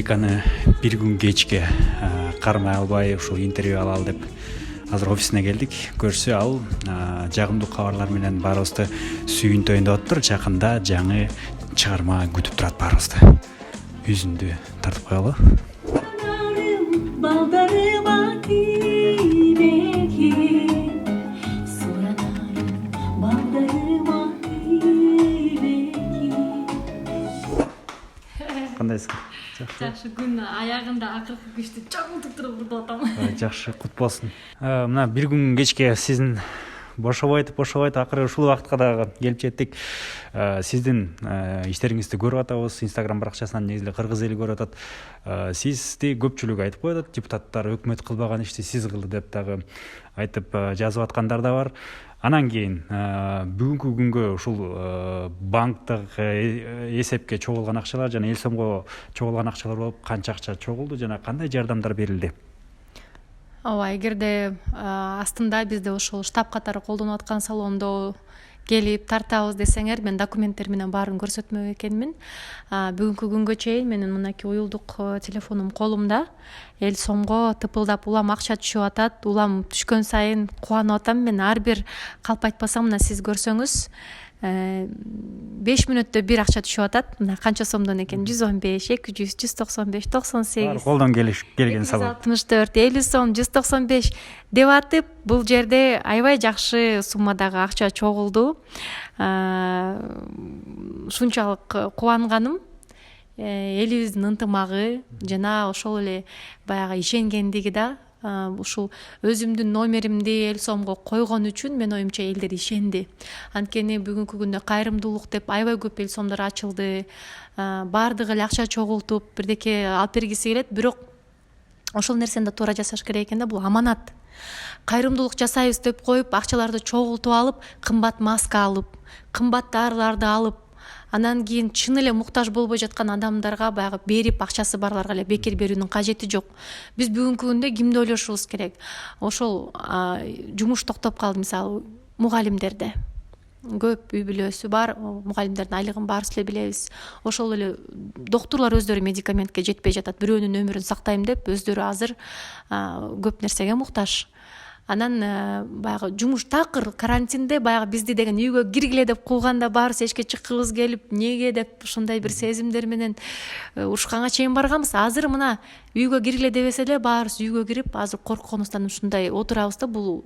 Маликаны бир күн кечке кармай албай ушул интервью алалы деп азыр офисине келдик. Көрсө ал жагымдуу кабарлар менен баарыбызды сүйүнтөйүн деп атыптыр. Жакында жаңы чыгарма күтүп турат баарыбызды. Үзүндү тартып коелу. Кандайсың? Жакшы, күн аягында акыркы күчтү чоңултуп туруп урдуп атам. Жакшы, кут болсун. Мына бир күн кечке сиздин бошобойт акыры ушул убакытка дагы келип жеттик. Сиздин иштериңизди көрүп атабыз. Instagram баракчасынан негизи кыргыз эли көрүп атат. Сизди көпчүлүк айтып коет, депутаттар өкмөт кылбаган ишти сиз кылды деп дагы айтып жазып аткандар да бар. Анан кийин бүгүнкү күнгө ушул банктык эсепке чогулган акчалар жана эл сомго чогулган акчалар болуп канча акча чогулду жана кандай жардамдар берилди? Ооба, эгерде астында бизде ошол штаб катары колдонуп аткан салондо келип тартабыз десеңер, мен документтер менен баарын көрсөтмөк экенмин. Бүгүнкү күнгө чейин менин мынакей уюлдук телефонум колумда. Эл сомго тыпылдап улам акча түшүп атат. Улам түшкөн сайын кубанып атам. Мен ар бир калп айтпасам, мына сиз көрсөңүз 5 мүнөттө бир акча түшүп атат. Мына канча сомдон экен? 115, 200, 195, 98. Колдон келген салон. 64, 50 сом, 195 деп атып, бул жерде аябай жакшы суммадагы акча чогулду. Ушунчалык кубанганым элибиздин ынтымагы жана ошол эле баягы ишенгендиги да. Ушул өзүмдүн номеримди эл сомго койгон үчүн мен оюмча элдер ишенди. Анткени бүгүнкү күндө кайрымдуулук деп аябай көп эл сомдор ачылды. Баардыгы эле акча чогултуп бирдеке алып бергиси келет, бирок ошол нерсени да туура жасаш керек экен да. Бул аманат. Кайрымдуулук жасайбыз деп коюп акчаларды чогултуп алып, кымбат маска алып, кымбат дарыларды алып, анан кийин чын эле муктаж болбой жаткан адамдарга баягы берип, акчасы барларга эле бекер берүүнүн кажети жок. Биз бүгүнкү күндө кимди ойлошубуз керек? Ошол жумуш токтоп калды, мисалы мугалимдерде. Көп үй бүлөсү бар, мугалимдердин айлыгын баарыбыз эле билебиз. Ошол эле доктурлар өздөрү медикаментке жетпей жатат. Бирөөнүн өмүрүн сактайм деп өздөрү азыр көп нерсеге муктаж. Анан баягы жумуш такыр карантинде баягы бизди деген үйгө киргиле деп кууганда баарыбыз эшикке чыккыбыз келип, неге деп ушундай бир сезимдер менен урушканга чейин барганбыз. Азыр мына үйгө киргиле дебесе эле баарыбыз үйгө кирип, азыр коркконубуздан ушундай отурабыз да, бул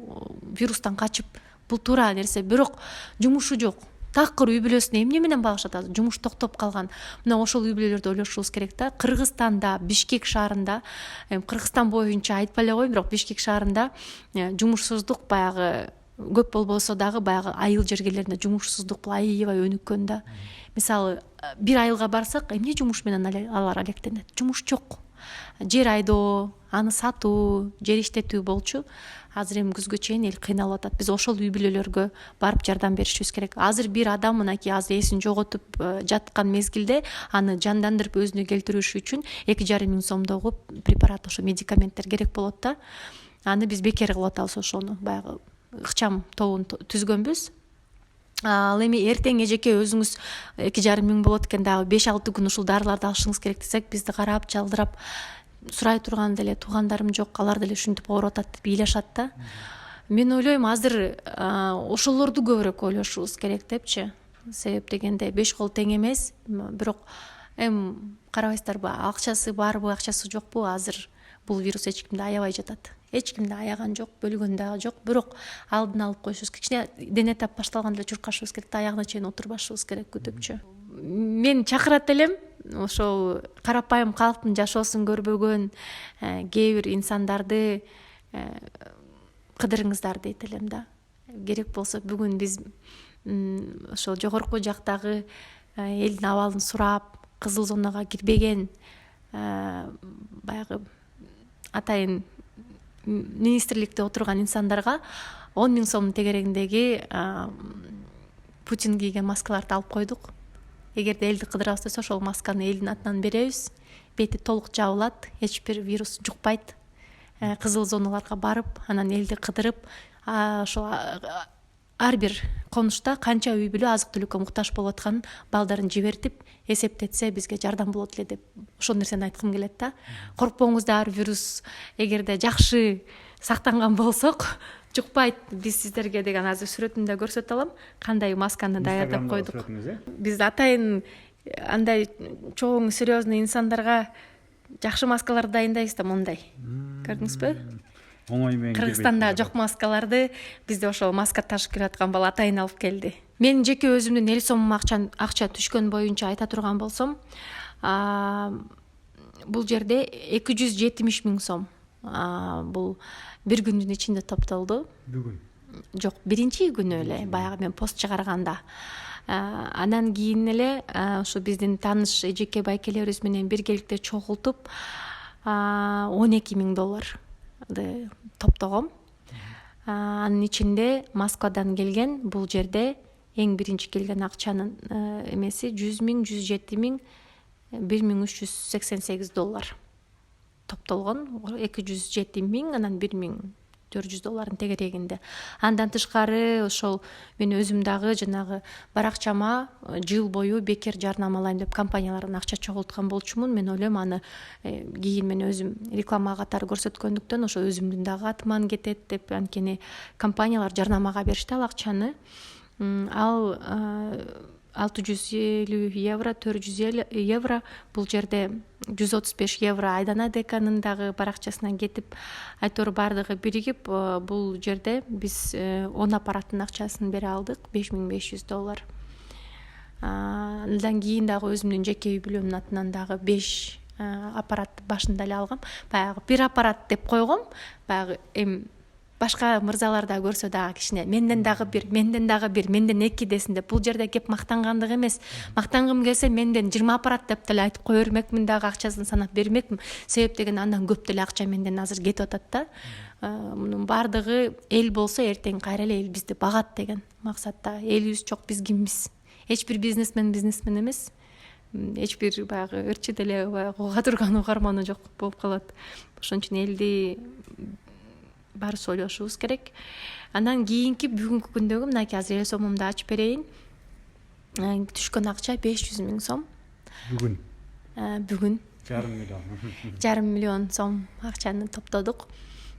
вирустан качып. Бул туура нерсе, бирок жумушу жок. Такыр үй бүлөсүнө эмне менен багышлат? Азыр жумуш токтоп калган. Мына ошол үй бүлөлөрдү ойлошубуз керек да. Кыргызстанда, Бишкек шаарында, Кыргызстан боюнча айтпай эле коеюн, бирок Бишкек шаарында жумушсуздук баягы көп болбосо дагы баягы айыл жергелеринде жумушсуздук бул аябай өнүккөн да. Мисалы, бир айылга барсак, эмне жумуш менен алар алектенет? Жумуш жок. Жер айдоо, аны сатуу, жер иштетүү болчу. Азыр эми күзгө чейин эл кыйналып атат. Биз ошол үй бүлөлөргө барып жардам беришибиз керек. Азыр бир адам мынакей азыр эсин жоготуп жаткан мезгилде аны жандандырып өзүнө келтириш үчүн 2,5 миң сомдогу препарат, ошо медикаменттер керек болот да. Аны биз бекер кылып атабыз, ошону баягы ыкчам тобун түзгөнбүз. Ал эми эртең эжеке өзүңүз 2,5 миң болот экен, дагы 5-6 күн ушул дарыларды алышыңыз керек десек, бизди карап, жалдырап сурай турган деле туугандарым жок, алар деле ушинтип ооруп атат деп ыйлашат да. Мен ойлойм, азыр ошолорду көбүрөөк ойлошубуз керек депчи. Себеп дегенде 5 кол тең эмес, бирок эми карабайсыздарбы, акчасы барбы, акчасы жокпу, азыр бул вирус эч кимди аябай жатат. Эч кимди аяган жок, бөлгөн дагы жок, бирок алдын алып коюшубуз керек. Кичине дене тап башталганда эле чуркашыбыз керек да, аягына чейин отурбашыбыз керек күтүпчү. Мен чакырат элем, ошол карапайым калктын жашоосун көрбөгөн кээ бир инсандарды кыдырыңыздар дейт элем да. Керек болсо бүгүн биз ошол жогорку жактагы элдин абалын сурап, кызыл зонага кирбеген баягы атайын министрликте отурган инсандарга 10 миң сомдун тегерегиндеги Путин кийген маскаларды алып койдук. Эгерде элди кыдырабыз десе, ошол масканы элдин атынан беребиз. Бети толук жабылат, эч бир вирус жукпайт. Кызыл зоналарга барып, анан элди кыдырып, ошол ар бир конушта канча үй бүлө азык түлүккө муктаж болуп атканын балдарын жибертип эсептетсе бизге жардам болот эле деп ошол нерсени айткым келет да. Коркпоңуздар, вирус эгерде жакшы сактанган болсок жукпайт. Биз сиздерге деген азыр сүрөтүн да көрсөтө алам, кандай масканы даярдап койдук. Биз атайын андай чоң серьезный инсандарга жакшы маскаларды дайындайбыз да, мондай. Көрдүңүзбү? Оңой менен Кыргызстанда жок маскаларды бизде ошол маска ташып келаткан бала атайын алып келди. Мен жеке өзүмдүн эл сомум акча түшкөн боюнча айта турган болсом, бул жерде 270 000 сом. Бул бир күндүн ичинде топтолду. Бүгүн? Жок, биринчи күнү эле, баягы мен пост чыгарганда. Анан кийин эле ушу биздин тааныш эжеке байкелерибиз менен биргеликте чогултуп $12 000 топтогом. Анын ичинде Москвадан келген, бул жерде эң биринчи келген акчанын эмеси $100 000, $107 000, $1388 топтолгон. $207 000, анан $1400 тегерегинде. Андан тышкары ошол мен өзүм дагы жанагы баракчама жыл бою бекер жарнамалайм деп компаниялардан акча чогулткан болчумун. Мен ойлойм аны кийин мен өзүм реклама катары көрсөткөндүктөн ошо өзүмдүн дагы атыман кетет деп, анткени компаниялар жарнамага беришти ал акчаны. Ал €650, €400 бул жерде €135 Айдана Деканын дагы баракчасынан кетип, айтор бардыгы биригип, бул жерде биз 10 аппараттын акчасын бере алдык, $5500. Андан кийин дагы өзүмдүн жеке үй бүлөмдүн атынан дагы 5 аппарат башында эле алгам. Баягы бир аппарат деп койгом, баягы башка мырзалар да көрсө дагы кичине менден дагы бир, менден 2 десин деп, бул жерде кеп мактангандык эмес. Мактангым келсе менден 20 аппарат деп деле айтып кое бермекмин, дагы акчасын санап бермекмин. Себеп деген андан көп деле акча менден азыр кетип атат да. Мунун бардыгы эл болсо эртең кайра эле эл бизди багат деген максатта. Элибиз жок, биз кимбиз? Эч бир бизнесмен эмес. Эч бир баягы ырчы деле уга турган угарманы жок болуп калат. Ошон үчүн элди барыбыз ойлошубуз керек. Андан кийинки бүгүнкү күндөгү мынакей азыр эл сомумду ачып берейин. Түшкөн акча 500 000 сом. Бүгүн? Бүгүн. $500 000 сом акчаны топтодук.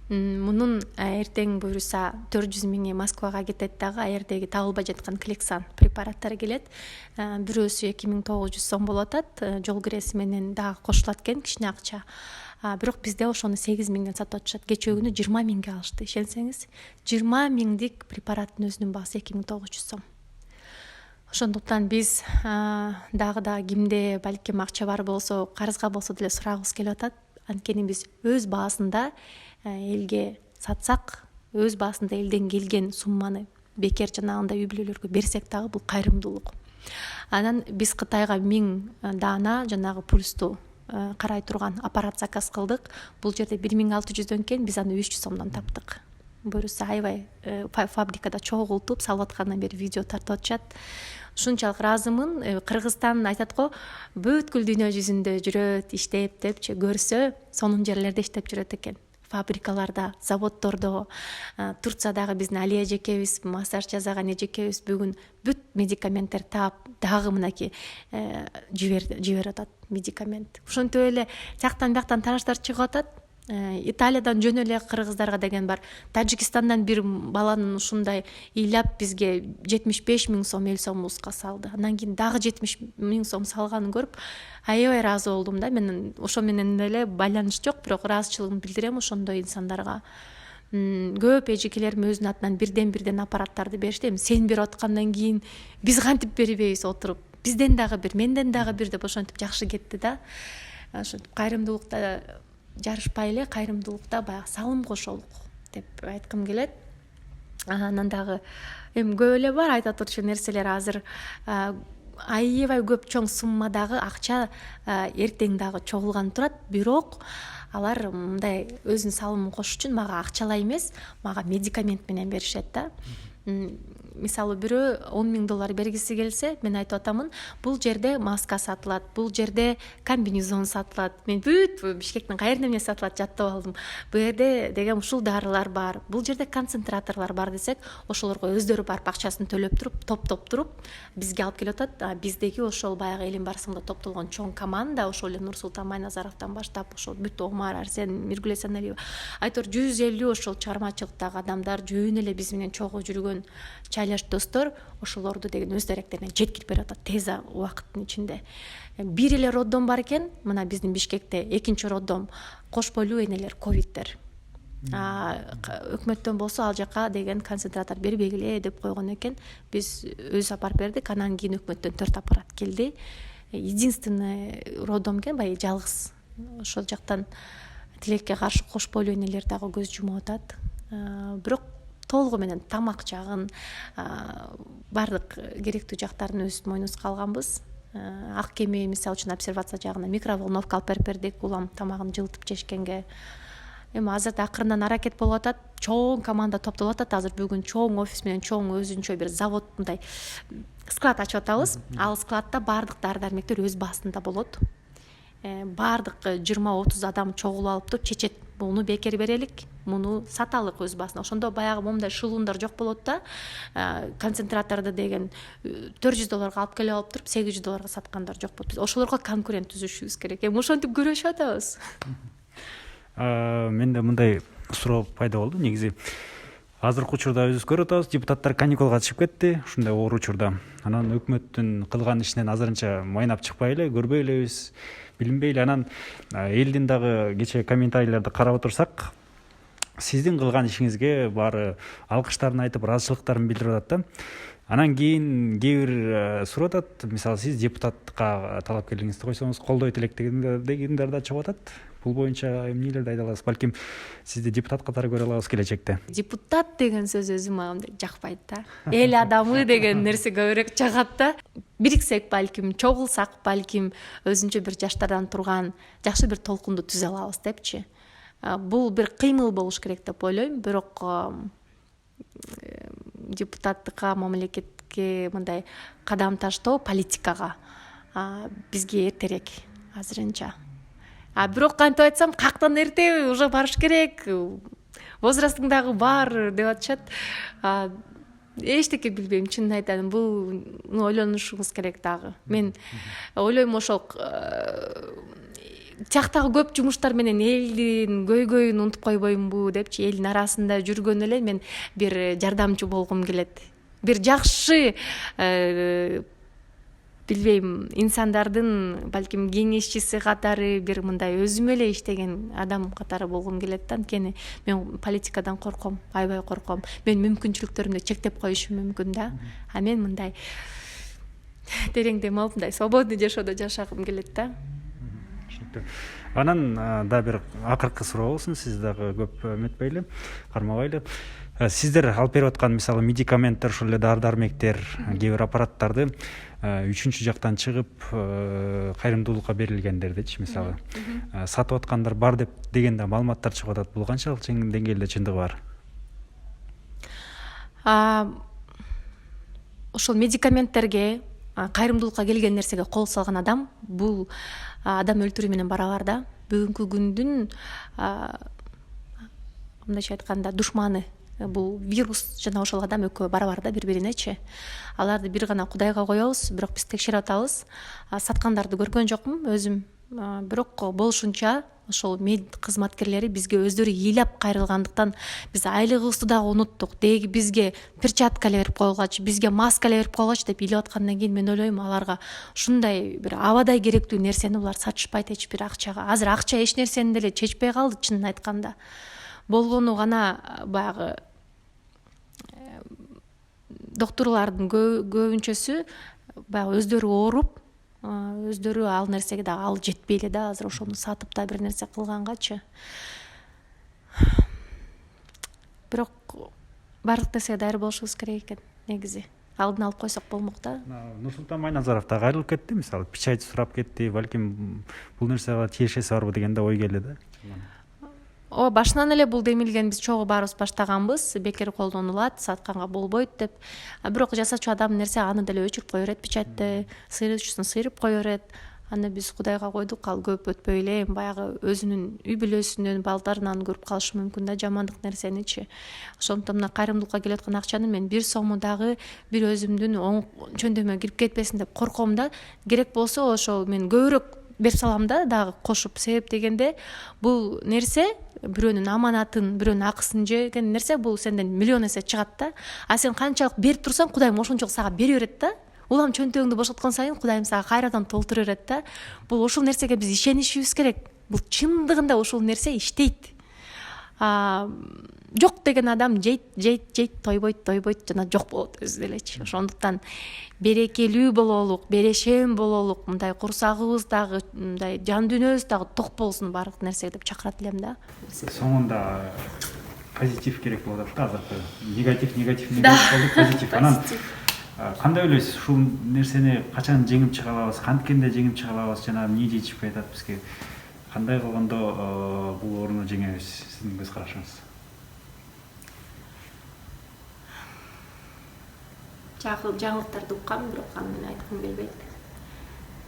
Мунун эртең буюрса 400 000 Москвага кетет дагы, аердеги табылбай жаткан Клексан препараттары келет. Бирөөсү 2900 сом болуп атат. Жол киреси менен дагы кошулат экен кичине акча. Бирок бизде ошону 8 000ден сатып атышат. Кечээ күнү 20 000ге алышты, ишенсеңиз. 20 000дик препараттын өзүнүн баасы 2900 сом. Ошондуктан биз дагы кимде балким акча бар болсо, карызга болсо деле сурагыбыз келип атат. Анткени биз өз баасында элге сатсак, өз баасында элден келген сумманы бекер жанагындай үй бүлөлөргө берсек дагы бул кайрымдуулук. Анан биз Кытайга 1000 даана жанагы пульсту карай турган аппарат заказ кылдык. Бул жерде 1600дөн кийин биз аны 300 сомдон таптык. Буюрса аябай фабрикада чогултуп салып аткандан бери видео тартып атышат. Ушунчалык ыраазымын. Кыргызстан айтат го, бүткүл дүйнө жүзүндө жүрөт, иштеп депчи, көрсө сонун жерлерде иштеп жүрөт экен. Фабрикаларда, заводдордо, Турциядагы биздин Али эжекебиз, массаж жасаган эжекебиз бүгүн бүт медикаменттер таап, дагы мынакей жиберип атат медикамент. Ошентип эле жактан бияктан тааныштар чыгып атат. Италиядан жөн эле кыргыздарга деген бар. Тажикстандан бир баланын ушундай ыйлап бизге 75 000 сом эл сомубузга салды. Андан кийин дагы 70 000 сом салганын көрүп аябай ыраазы болдум да. Мен ошо менен эле байланыш жок, бирок ыраазычылыгымды билдирем ошондой инсандарга. Көп эжекелерим өзүнүн атынан бирден аппараттарды беришти. Эми сен берип аткандан кийин биз кантип бербейбиз отуруп? Бизден дагы бир, менден дагы бир деп ошентип жакшы кетти да. Ошентип кайрымдуулукта жарышпай эле, кайрымдуулукта баягы салым кошолук деп айткым келет. Анан дагы эми көп эле бар айта турчу нерселер. Азыр аябай көп чоң суммадагы акча эртең дагы чогулган турат, бирок алар мындай өзүнүн салымын кошуш үчүн мага акчалай эмес, мага медикамент менен беришет да. мисалы бирөө $10,000 бергиси келсе, мен айтып атамын, бул жерде маска сатылат, бул жерде комбинезон сатылат. Мен бүт Бишкектин кайерде эмне сатылат жаттап алдым. Бул жерде деген ушул дарылар бар, бул жерде концентраторлор бар десек, ошолорго өздөрү барып акчасын төлөп туруп, топтоп туруп бизге алып келип атат. Биздеги ошол баягы Элим барысында топтолгон чоң команда, ошол эле Нурсултан Майназаровдон баштап, ошол бүт Омар, Арсен, Миргүл Эсеналиева, айтор 150 ошол чыгармачылыктагы адамдар, жөн эле биз менен чогуу жүргөн чайлаш достор, ошолорду деген өз даректеринен жеткирип берип атат тез убакыттын ичинде. Бир эле роддом бар экен, мына биздин Бишкекте экинчи роддом кош бойлуу энелер, ковидтер. Өкмөттөн болсо ал жака деген концентратор бербегиле деп койгон экен. Биз өз апарып бердик, анан кийин өкмөттөн 4 аппарат келди. Единственный роддом экен, баягы жалгыз. Ошол жактан тилекке каршы кош бойлуу энелер дагы көз жумуп атат. Бирок толугу менен тамак жагын, бардык керектүү жактарын өз мойнубузга алганбыз. Ак кеме мисалы үчүн обсервация жагына микроволновка алып берип бердик, улам тамагын жылытып жешкенге. Эми азыр акырындан аракет болуп атат, чоң команда топтолуп атат. Азыр бүгүн чоң офис менен чоң өзүнчө бир завод, мындай склад ачып атабыз. Ал складда бардык дары-дармектер өз баасында болот. Бардык 20-30 адам чогулуп алып туруп чечет. Муну бекер берелик, муну саталык өз баасына. Ошондо баягы момундай шылуундар жок болот да. Концентраторду деген $400 алып келип алып туруп $800 саткандар жок болот. Биз ошолорго конкурент түзүшүбүз керек. Ошентип күрөшүп атабыз. Менде мындай суроо пайда болду. Негизи азыркы учурда өзүбүз көрүп атабыз, депутаттар каникулга чыгып кетти, ушундай оор учурда. Анан өкмөттүн кылган ишинен азырынча майнап чыкпай эле, көрбөй элебиз, билинбей эле. Анан элдин дагы кечээ комментарийлерди карап отурсак, сиздин кылган ишиңизге баары алкыштарын айтып, ыраазычылыктарын билдирип атат да. Анан кийин кээ бир сурап атат, мисалы сиз депутатка талапкерлигиңизди койсоңуз колдойт элек дегендер да чыгып атат. Бул боюнча эмнелерди айта аласыз? Балким сизди депутат катары көрө алабыз келечекте. Депутат деген сөз өзүмө андай жакпайт да. Эл адамы деген нерсе көбүрөөк жагат да. Бириксек балким, чогулсак балким өзүнчө бир жаштардан турган жакшы бир толкунду түзө алабыз депчи. Бул бир кыймыл болуш керек деп ойлойм. Бирок депутаттыкка, мамлекетке мындай кадам таштоо политикага бизге эртерээк азырынча. Бирок кантип айтсам, кактан эрте уже барыш керек. Возрастың дагы бар деп атышат. Эчтеке билбейм, чынын айтайын. Бул ойлонушуңуз керек дагы. Мен ойлойм, ошол тияктагы көп жумуштар менен элдин көйгөйүн унутуп койбоймбу депчи. Элдин арасында жүргөн эле мен бир жардамчы болгум келет. Бир жакшы билбейм, инсандардын балким кеңешчиси катары, бир мындай өзүм эле иштеген адам катары болгум келет да. Анткени мен политикадан корком, аябай корком. Мен мүмкүнчүлүктөрүмдү чектеп коюшум мүмкүн да. Мен мындай терең дем алып, мындай свободный жашоодо жашагым келет да. Анан да бир акыркы суроо болсун, сиз дагы көп эметпейли, кармабайлы. Сиздер алып берип аткан мисалы медикаменттер, ушул эле дары-дармектер, кээ бир аппараттарды үчүнчү жактан чыгып кайрымдуулукка берилгендердичи мисалы сатып аткандар бар деп деген да маалыматтар чыгып атат. Бул канчалык чын деңгээлде чындыгы бар? Ошол медикаменттерге, кайрымдуулукка келген нерсеге кол салган адам бул адам өлтүрүү менен барабар да. Бүгүнкү күндүн мындайча айтканда душманы бул вирус жана ошол адам экөө барабар да бири-биринечи. Аларды бир гана Кудайга коебуз, бирок биз текшерип атабыз. Саткандарды көргөн жокмун өзүм, бирок болушунча ошол мед кызматкерлери бизге өздөрү ыйлап кайрылгандыктан биз айлыгыбызды дагы унуттук. Деги бизге перчатка эле берип койгулачы, бизге маска эле берип койгулачы деп ыйлап аткандан кийин мен ойлойм, аларга ушундай бир абадай керектүү нерсени булар сатышпайт эч бир акчага. Азыр акча эч нерсени деле чечпей калды, чынын айтканда. Болгону гана баягы докторлордун көбүнчөсү баягы өздөрү ооруп, өздөрү ал нерсеге дагы ал жетпей эле да, азыр ошону сатып да бир нерсе кылгангачы. Бирок бардык нерсеге даяр болушубуз керек экен негизи. Алдын алып койсок болмок да. Нурсултан Майназаров дагы айрылып кетти, мисалы печать сурап кетти, балким бул нерсеге тиешеси барбы деген да ой келди да. ооба башынан эле бул демилген биз чогуу баарыбыз баштаганбыз, бекер колдонулат, сатканга болбойт деп. Бирок жасачу адам нерсе аны деле өчүрүп кое берет печатьте, сыйрыучусун сыйрып кое берет. Аны биз Кудайга койдук, ал көп өтпөй эле баягы өзүнүн үй бүлөсүнөн, балдарынан көрүп калышы мүмкүн да жамандык нерсеничи. Ошондуктан мына кайрымдуулукка келип аткан акчаны мен бир сому дагы бир өзүмдүн оң чөндөмө кирип кетпесин деп корком да. Керек болсо ошол мен көбүрөөк берип салам да дагы кошуп. Себеп дегенде бул нерсе бирөөнүн аманатын, бирөөнүн акысын жеген нерсе, бул сенден миллион эсе чыгат да. А сен канчалык берип турсаң, Кудайым ошончолук сага бере берет да. Улам чөнтөгүңдү бошоткон сайын Кудайым сага кайрадан толтура берет да. Бул ушул нерсеге биз ишенишибиз керек. Бул чындыгында ушул нерсе иштейт. Жок деген адам жейт, тойбойт жана жок болот өзү делечи. Ошондуктан берекелүү бололук, берешем бололук, мындай курсагыбыз дагы, мындай жан дүйнөбүз дагы ток болсун баардык нерсе деп чакырат элем да. Соңунда позитив керек болуп атат да, азыркы негатив болду, позитив. Анан кандай ойлойсуз, ушул нерсени качан жеңип чыга алабыз, канткенде жеңип чыга алабыз, жана эмне жетишпей атат бизге? Кандай кылгандо бул ооруну жеңебиз? Сиздин көз карашыңыз? Жаңылыктарды уккам, бирок аны мен айткым келбейт.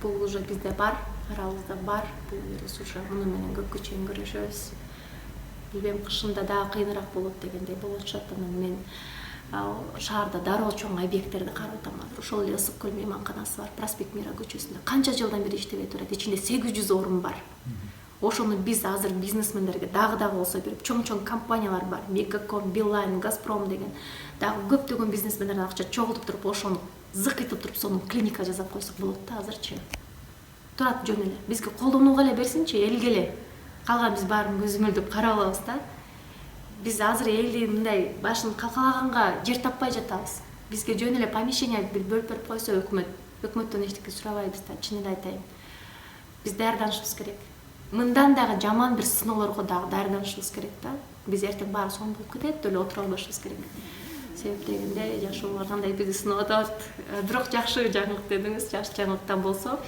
Бул уже бизде бар, арабызда бар. Бул вирус уже муну менен көпкө чейин күрөшөбүз. Билбейм, кышында дагы кыйыныраак болот дегендей болуп атышат. Мен шаарда дароо чоң объекттерди карап атам. Ошол эле Ысык көл мейманканасы бар, Проспект Мира көчөсүндө. Канча жылдан бери иштебей турат, ичинде 800 орун бар. Ошону биз азыр бизнесмендерге дагы болсо берип, чоң компаниялар бар, Мегаком, Билайн, Газпром деген дагы көптөгөн бизнесмендерден акча чогултуп туруп, ошону зык этип туруп, сонун клиника жасап койсок болот да азырчы. Турат жөн эле. Бизге колдонууга эле берсинчи, элге эле. Калган биз баарын көзөмөлдөп карап алабыз да. Биз азыр элди мындай башын калкалаганга жер таппай жатабыз. Бизге жөн эле помещение бир бөлүп берип койсо өкмөттөн эчтеке сурабайбыз да, чын эле айтайын. Биз даярданышыбыз керек. Мындан дагы жаман бир сыноолорго дагы даярданышыбыз керек да. Биз эртең баары сонун болуп кетет деп эле отура албашыбыз керек. Себеп дегенде жашоолор кандай бизди сынап атат. Бирок жакшы жаңылык дедиңиз, жакшы жаңылыктан болсо,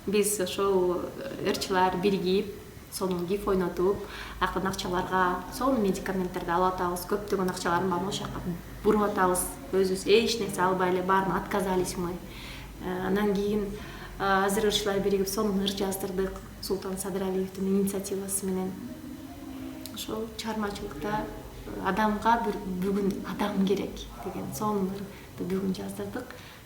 биз ошол ырчылар биригип, сонун гиф ойнотуп, актан акчаларга, сонун медикаменттерди алып атабыз. Көптөгөн акчаларын баарын ошол жака буруп атабыз. Өзүбүз эч нерсе албай эле баарын отказались мы. Анан кийин азыр ырчылар биригип сонун ыр жаздырдык. Султан Садыралиевдин инициативасы менен. Ошол чыгармачылыкта адамга бүгүн адам керек деген сонун ырды бүгүн жаздырдык.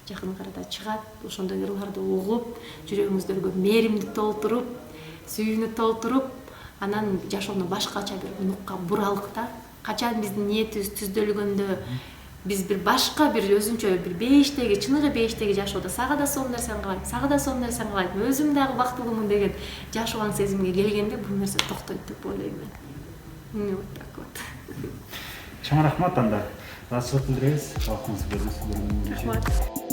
Жакын арада чыгат. Ошондой ырларды угуп, жүрөгүңүздөргө мээримди толтуруп, сүйүүнү толтуруп, анан жашоону башкача бир нукка буралык да. Качан биздин ниетибиз түздөлгөндө биз бир башка бир өзүнчө бир бейиштеги, чыныгы бейиштеги жашоодо сага да сонун нерсени кылайм, сага да сонун нерсени кылайм, өзүм дагы бактылуумун деген жашоон сезимге келгенде бул нерсе токтойт деп ойлойм мен. Вот так вот. Чоң рахмат анда. Ыраазычылык билдиребиз. Вакытыңызды бөлүп. Рахмат.